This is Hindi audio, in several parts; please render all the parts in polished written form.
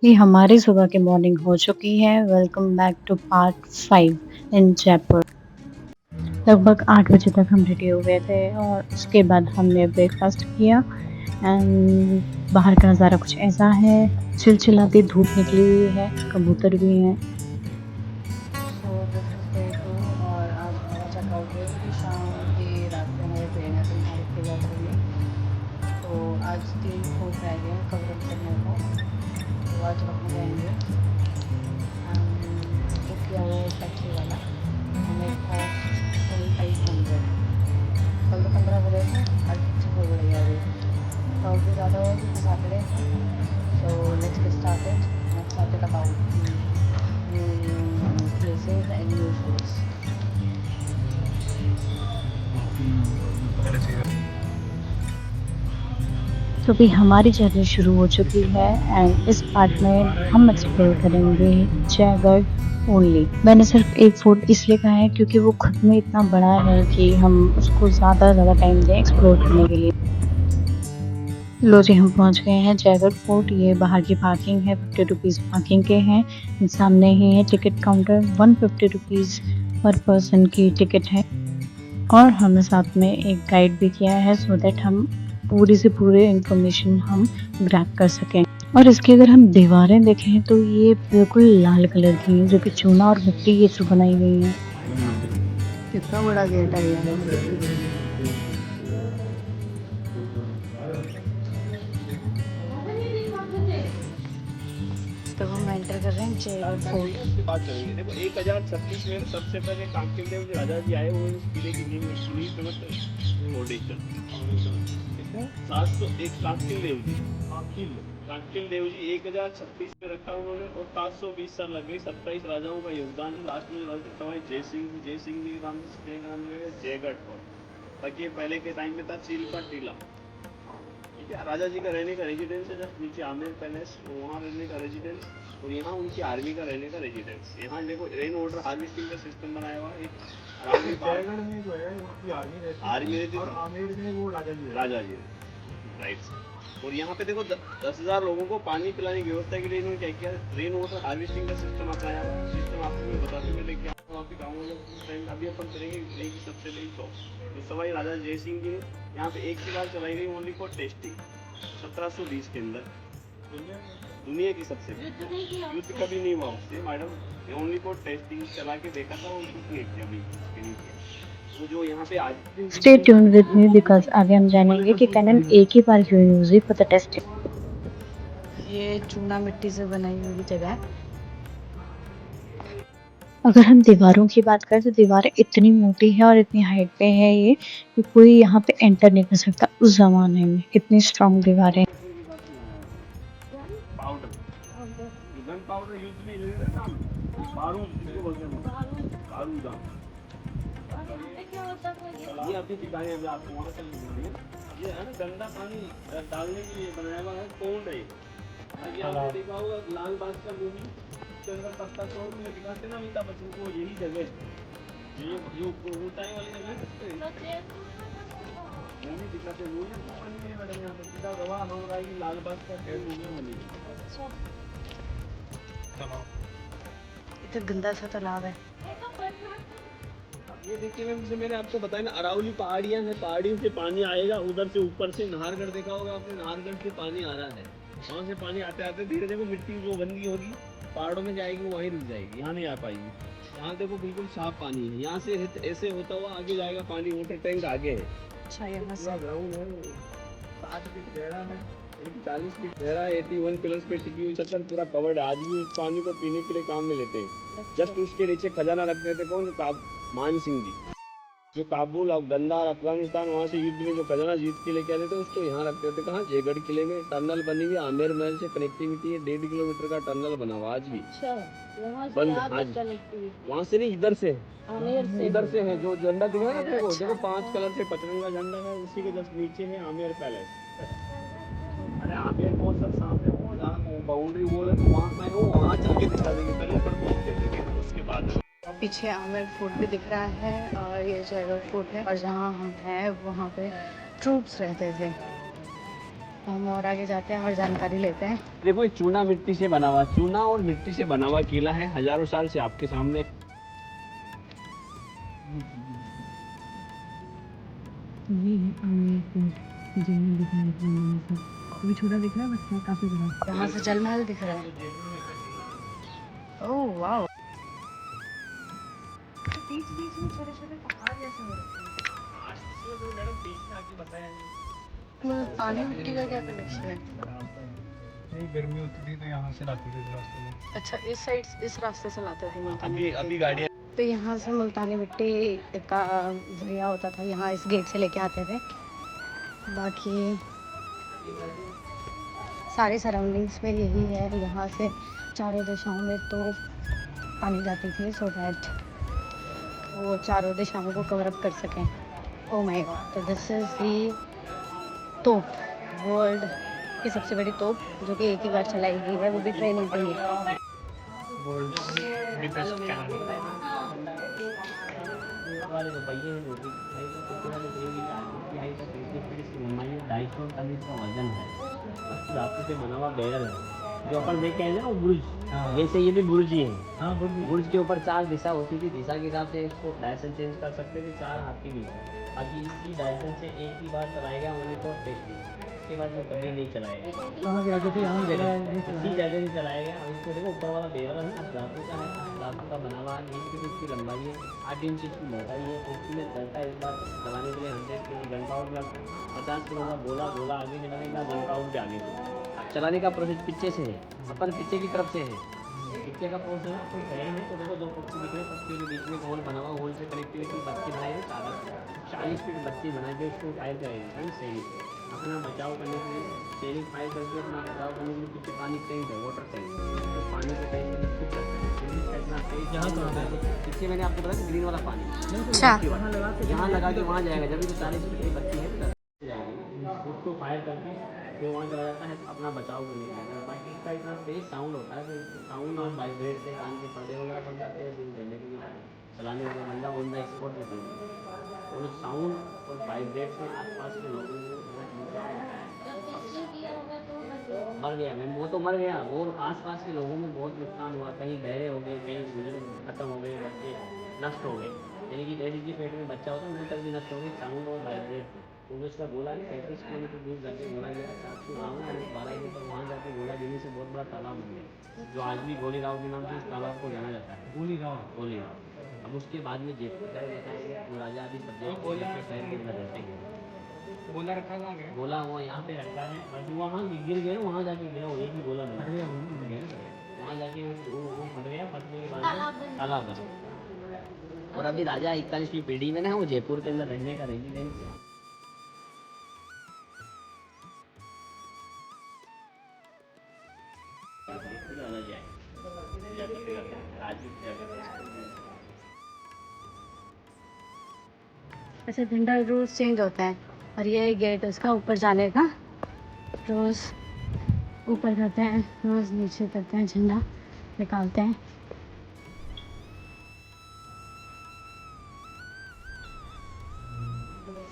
ये हमारी सुबह की मॉर्निंग हो चुकी है। वेलकम बैक टू पार्ट 5 इन जयपुर। लगभग 8 बजे तक हम रेडी हो गए थे और उसके बाद हमने ब्रेकफास्ट किया एंड बाहर का नज़ारा कुछ ऐसा है। चिलचिलाती धूप निकली हुई है, कबूतर भी हैं। और आज हमारा चेकआउट है कि शाम की रात को हमारी ट्रेन है तुम्हारे के लिए। तो आज 3 फोर्ट रह गए हैं कवर अप करने को, तो आज हम जाएंगे। बुक किया हुआ है टैक्सी वाला, हमें कॉस्ट 2500। कल तो 15 हो रहे थे, आज 25 हो गई है अभी। क्राउड भी ज़्यादा हुआ क्योंकि सैटरडे है। So let's get started about places and new foods. तो अभी हमारी जर्नी शुरू हो चुकी है एंड इस पार्ट में हम एक्सप्लोर करेंगे जयगढ़ ओनली। मैंने सिर्फ एक फोर्ट इसलिए कहा है क्योंकि वो खुद में इतना बड़ा है कि हम उसको ज़्यादा टाइम दें एक्सप्लोर करने के लिए। लो जी, हम पहुंच गए हैं जयगढ़ फोर्ट। ये बाहर की पार्किंग है, 50 रुपीज़ पार्किंग के हैं। सामने ही है टिकट काउंटर, 150 रुपीज़ पर पर्सन की टिकट है। और हमने साथ में एक गाइड भी किया है सो दैट हम पूरी से पूरी इंफॉर्मेशन हम ग्रैब कर सकें। और इसकी अगर हम दीवारें देखें तो ये बिल्कुल लाल कलर की हैं, जो कि चूना और मिट्टी ये से बनाई गई हैं। कितना बड़ा गेट है ये। तो हम एंटर कर रहे हैं जयगढ़ फोर्ट। की बात करेंगे। देखो 1036 में सबसे पहले कांकेर देव जो राजा जी आए वो इस किले की नींव सुनी फाउंडेशन। कितने 700 एक कांकेर देव जी कांकेर देव जी 1036 में रखा उन्होंने और 720 साल लग गई। 27 राजाओं का योगदान है। लास्ट में सवाई जय सिंह जी नाम से जयगढ़ फोर्ट। बाकी पहले के टाइम में था चिल्का टीला। ठीक है, राजा जी का रहने का रेजिडेंस है जस्ट नीचे आमेर पैलेस, वहाँ रहने का रेजिडेंस और यहाँ उनकी आर्मी का रहने का रेजिडेंस। यहाँ देखो रेन वाटर हार्वेस्टिंग का सिस्टम बनाया हुआ है। जयगढ़ में जो है उनकी आर्मी रहती और आमेर में वो राजा जी राइट। और यहाँ पे देखो 10,000 लोगों को पानी पिलाने की व्यवस्था के लिए इन्होंने क्या किया, रेन वाटर हार्वेस्टिंग का सिस्टम अपनाया हुआ। सिस्टम आपको मैं बताते हुए लेके आऊँ आपके गाँव में। अभी अपन करेंगे सबसे बड़ी शॉप जो सवाई राजा जय सिंह जी ने यहाँ पे एक ही बार चलाई गई ओनली फॉर टेस्टिंग 1720 के अंदर। दुनिया की सबसे युद्ध कभी नहीं हुआ उससे मैडम, ओनली फॉर टेस्टिंग चला के देखा था और कुछ नहीं किया नहीं किया। तो जो यहाँ पे आज stay tune with me because आगे हम जानेंगे कि कैनन एक ही बार क्यों यूज हुई फॉर द टेस्टिंग। ये चूना मिट्टी से बनाई हुई जगह है। अगर हम दीवारों की बात करें तो दीवारें इतनी मोटी है और इतनी हाइट पे है ये कि कोई यहाँ पे एंटर नहीं कर सकता। उस जमाने में इतनी स्ट्रॉन्ग दीवारें। पाउडर यूज नहीं ये अभी दिखाएंगे अभी आपको वहाँ से ये है ना गंदा पानी डालने के लिए बनाया हुआ है पौंड है। ये आपने देखा होगा लाल बाग का मूवी के अंदर पत्ता तोड़ में दिखाते ना अमिताभ बच्चन को, यही जगह ये जो ऊंचाई वाली जगह मूवी दिखाते मूवी पानी में मैडम यहाँ पर सीधा गवाह हो रहा है कि लाल बाग का पेड़ मूवी बनी। इतना गंदा सा तालाब है। ये देखिए मैम, जैसे मैंने आपको बताया ना अरावली पहाड़ियाँ हैं, पहाड़ियों से पानी आएगा उधर से ऊपर से नाहरगढ़ देखा होगा आपने, नाहरगढ़ से पानी आ रहा है। वहाँ से पानी आते आते धीरे देखो मिट्टी जो गंदी होगी पहाड़ों में जाएगी वो वहीं रुक जाएगी, यहाँ नहीं आ पाएगी। यहाँ देखो बिल्कुल साफ पानी है, यहाँ से ऐसे होता हुआ आगे जाएगा पानी, वाटर टैंक आगे है। अच्छा यहाँ से ग्राउंड है 60 फीट गहरा है, 40 फीट गहरा है, 81 पिलर्स पे टिकी हुई छत पूरा कवर्ड है। आज भी उस पानी को पीने के लिए काम में लेते हैं। जस्ट उसके नीचे खजाना रखते थे कौन, मान सिंह जी जो काबुल अफगानिस्तान अफगानिस्तान वहाँ से युद्ध में जो खजाना जीत के लेके आते थे उसको यहाँ रखते थे। कहाँ, जयगढ़ किले में टनल बनी हुई आमेर महल से कनेक्टिविटी है, 1.5 किलोमीटर का टनल बना हुआ आज भी। अच्छा बंद आज वहाँ से नहीं, इधर से इधर से है जो झंडा दिख रहा है ना आपको, देखो 5 कलर से पचरंगा झंडा है, उसी के जस्ट नीचे है आमेर पैलेस। अरे आमेर बहुत सर सामने वो बाउंड्री वॉल है, तो वहाँ पे वो वहाँ चल के दिखा देंगे पहले पर पहुँच के उसके बाद। पीछे आमेर फोर्ट भी दिख रहा है और ये जयगढ़ फोर्ट है और जहाँ हम हैं वहाँ पे ट्रूप्स रहते थे। हम और आगे जाते हैं और जानकारी लेते हैं। देखो ये चूना मिट्टी से बना हुआ, चूना और मिट्टी से बना हुआ किला है, हजारों साल से आपके सामने। अभी छोटा दिख रहा है बस काफी बड़ा। यहाँ से जल महल दिख रहा है। Oh wow. बीच बीच में छोटे छोटे पहाड़ जैसे हो रखे हैं। पानी मिट्टी का क्या कनेक्शन है? गर्मी होती थी तो यहाँ से लाते थे इस रास्ते में। अच्छा इस साइड इस रास्ते से लाते थे मुल्तानी अभी मिट्टी। गाड़ियाँ तो यहाँ से मुल्तानी मिट्टी का जरिया होता था, यहाँ इस गेट से लेके आते थे। बाकी सारे सराउंडिंग्स में यही है, यहाँ से चारों दिशाओं में तो पानी जाती थी सो दैट वो चारों दिशाओं को कवर अप कर सकें। Oh my God. तो दिस इज़ दी तोप, वर्ल्ड की सबसे बड़ी तोप जो कि एक ही बार चलाई गई है, वो भी ट्रेनिंग के लिए। वजन है, धातु से बना हुआ बैरल है जो अपन देख के आए ना, वो बुर्ज। वैसे ये भी बुर्ज ही है। हाँ, बुर्ज के ऊपर 4 दिशा होती थी, दिशा के हिसाब से इसको डायरेक्शन चेंज कर सकते थे 4 हाथ की भी। बाकी इसकी डायरेक्शन से एक ही बार चलाएगा उन्हें तो इसके बाद में कभी नहीं चलाएगा। इसी जगह से चलाएगा। अब इसको देखो ऊपर वाला बैरल है ना, धातु का है, धातु का बना हुआ 1 फीट इसकी लंबाई है, 8 इंच इसकी मोटाई है। इसमें चलता है, इस बार चलाने के लिए 100 के घंटा और 50 किलो का गोला गोला आगे निकलेगा, घंटा और भी आगे चलाने का प्रोसेस पीछे से है, अपन पीछे की तरफ से है। पीछे का प्रोसेस है, कोई कहे नहीं तो देखो 2 पक्षी दिख रहे हैं, पक्षियों के बीच में होल बना हुआ, होल से कनेक्टिविटी बत्ती बनाई है, 40 फीट बत्ती बनाई है, उसको फायर करेंगे सैनिक अपना बचाव करने के लिए। सैनिक फायर करके अपना बचाव करने के लिए पीछे पानी टैंक है, वाटर टैंक, तो पानी के टैंक में कुछ पीछे मैंने आपको बताया ग्रीन वाला पानी यहाँ लगा के वहाँ जाएगा, जब भी तो 40 फीट की बत्ती है जाएगी, उसको फायर करके वो वहाँ चला जाता है अपना बचाव करने के लिए। बाकी इसका इतना तेज साउंड होता है, साउंड और वाइब्रेट से कान के पर्दे वगैरह बन जाते हैं, देने के लिए चलाने वाला बंदा ऑन द स्पॉट में और साउंड और वाइब्रेट से आसपास के लोगों को मर गया। मैं वो तो मर गया, वो आसपास के लोगों में बहुत नुकसान हुआ, कहीं बहरे हो गए, कहीं बुजुर्ग खत्म हो गए, बच्चे नष्ट हो गए। यानी कि जैसे कि पेट में बच्चा होता है वो तक भी नष्ट हो गए साउंड और वाइब्रेट। तो उसका गोला नहीं 35 किलोमीटर दूर जाके गोला गया, 12 किलोमीटर वहाँ जाके गोला गिरने से बहुत बड़ा तालाब बन गया, जो आज भी गोली गाँव के नाम से इस तालाब को जाना जाता है, गोली गाँव। अब उसके बाद में जयपुर राजा आदि सब शहर के अंदर रहते हैं। गोला रखा कहाँ गया? गोला वो यहाँ पे रखा है, बस वहाँ गिर गया, वहाँ जाके गिरा, वो एक ही गोला बना वहाँ जाके वो फट गया, फटने के बाद तालाब बना। और अभी राजा 41वीं पीढ़ी में ना वो जयपुर के अंदर रहने का रेजिडेंस है। अच्छा झंडा रोज चेंज होता है और ये गेट उसका ऊपर जाने का, रोज ऊपर करते हैं, रोज नीचे करते हैं, झंडा निकालते हैं।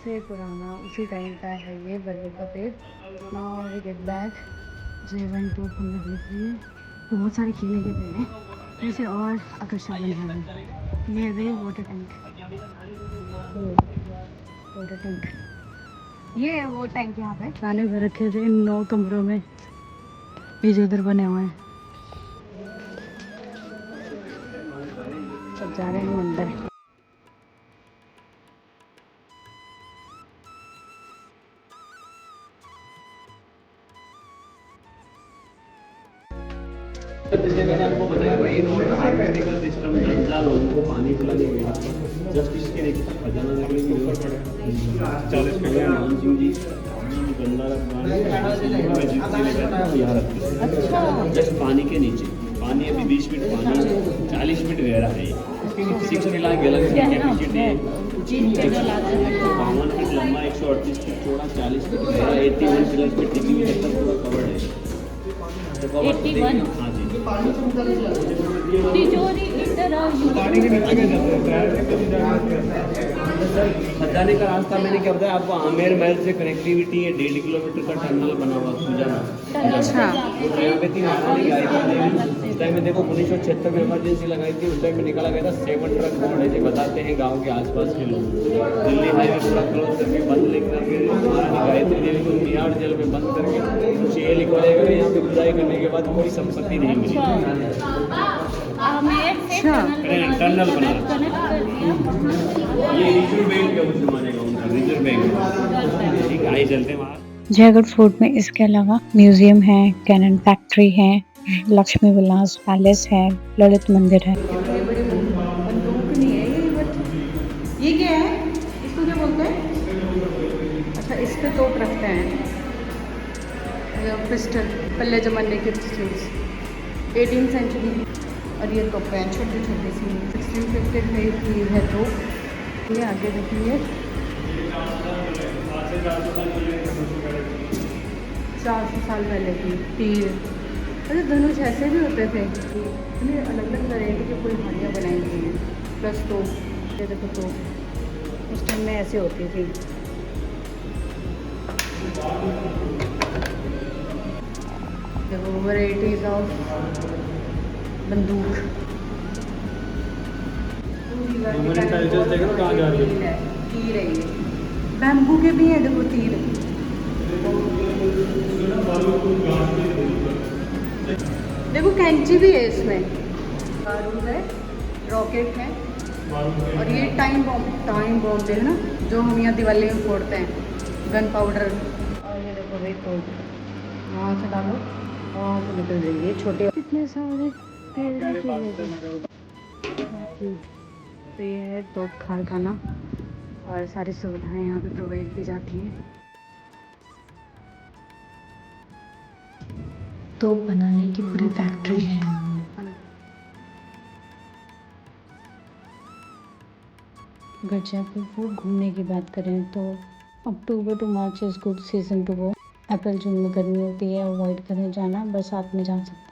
से पुराना उसी टाइम का है ये बरगद का पेड़। Now we get back J1 2 बहुत सारे खेलने के पेड़ हैं ऐसे और आकर्षण बने हैं। ये है वाटर टैंक, वाटर टैंक, ये है वो टैंक। यहाँ पे गाने भर रखे थे 9 कमरों में, ये जो उधर बने हुए हैं। सब जा रहे हैं अंदर। जैसे मैंने आपको बताया मेडिकल सिस्टम लोगों को पानी पिलाने के लिए जस्ट इसके लिए खजाना रखने की व्यवस्था है। 40 मान सिंह जी गंदा यहाँ रखते जस्ट पानी के नीचे। पानी अभी 20 फीट पानी है, 40 फीट गहरा है। 6 मिला गैलन की कैपेसिटी है, 152 फीट लंबा, 138 फीट चौड़ा, 40 फीट गहरा, 81 पिलर पे टिकी हुई पूरा कवर्ड है। 81 हाँ जी तिजोरी की तरह सर खजाने का रास्ता मैंने क्या बताया आपको, आमेर महल से कनेक्टिविटी है, 1.5 किलोमीटर का टनल बना हुआ सुजाना। अच्छा वो तो यहाँ पे थी महारानी की आई थी उस टाइम में, देखो 1976 में इमरजेंसी लगाई थी, उस टाइम में निकाला गया था 7 ट्रक बोर्ड है, बताते हैं गाँव के आसपास के लोग। दिल्ली हाईवे पूरा क्लोज करके बंद लेकर के महारानी गायत्री देवी को तिहाड़ जेल में बंद करके कुछ ये लिखा जाएगा कि यहाँ पे खुदाई करने के बाद कोई संपत्ति नहीं मिली। अच्छा टनल बना ये रिजर्व बैंक का कुछ मानेगा उनका, रिजर्व बैंक ठीक आगे चलते हैं वहाँ। जयगढ़ फोर्ट में इसके अलावा म्यूजियम है, कैनन फैक्ट्री है, लक्ष्मी विलास पैलेस है, ललित मंदिर है। बड़ी बड़ी बंदूक नहीं है ये, बट ये क्या है, इसको क्या बोलते हैं? अच्छा इस पे तोप रखते हैं, पिस्टल, पहले ज़माने के पिस्टल्स 18th सेंचुरी। और ये तोपें हैं छोटी छोटी सी, 1650 में की है तो। ये आगे देखिए 400 साल पहले की तीर। अरे धनुष ऐसे भी होते थे, इतने अलग अलग वैरायटी की फुलझड़ियाँ बनाई गई हैं। प्लस तो ये देखो तो उस टाइम में ऐसे होती थी। देखो वैराइटीज ऑफ बंदूक। कहाँ जा रही है? तीर है ये, बैम्बू के भी हैं देखो तीर। देखो कैंची भी है इसमें, बारूद है, रॉकेट है, और ये टाइम बॉम्ब है ना, जो हम यहाँ दिवाली में फोड़ते हैं, गन पाउडर। और ये देखो भाई तो वहाँ से डालो, वहाँ से निकल जाएंगे छोटे। कितने सारे पेड़ लगे। तो ये है तोप कारखाना और सारी सुविधाएं यहाँ पे प्रोवाइड की जाती हैं। तोप बनाने की पूरी फैक्ट्री है। अगर जयपुर फोर्ट घूमने की बात करें तो October to March is good season to go. अप्रैल जून में गर्मी होती है, अवॉइड करें जाना, बरसात में जा सकते हैं।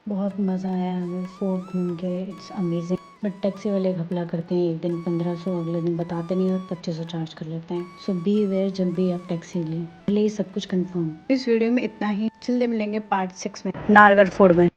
बहुत मज़ा आया हमें फोर्ट घूम के, इट्स अमेजिंग। बट टैक्सी वाले घपला करते हैं, एक दिन 1500, अगले दिन बताते नहीं और 2500 चार्ज कर लेते हैं। सो बी अवेयर जब भी आप टैक्सी लें, पहले ही सब कुछ कंफर्म। इस वीडियो में इतना ही, जल्दी मिलेंगे पार्ट 6 में नारगढ़ फोर्ट में।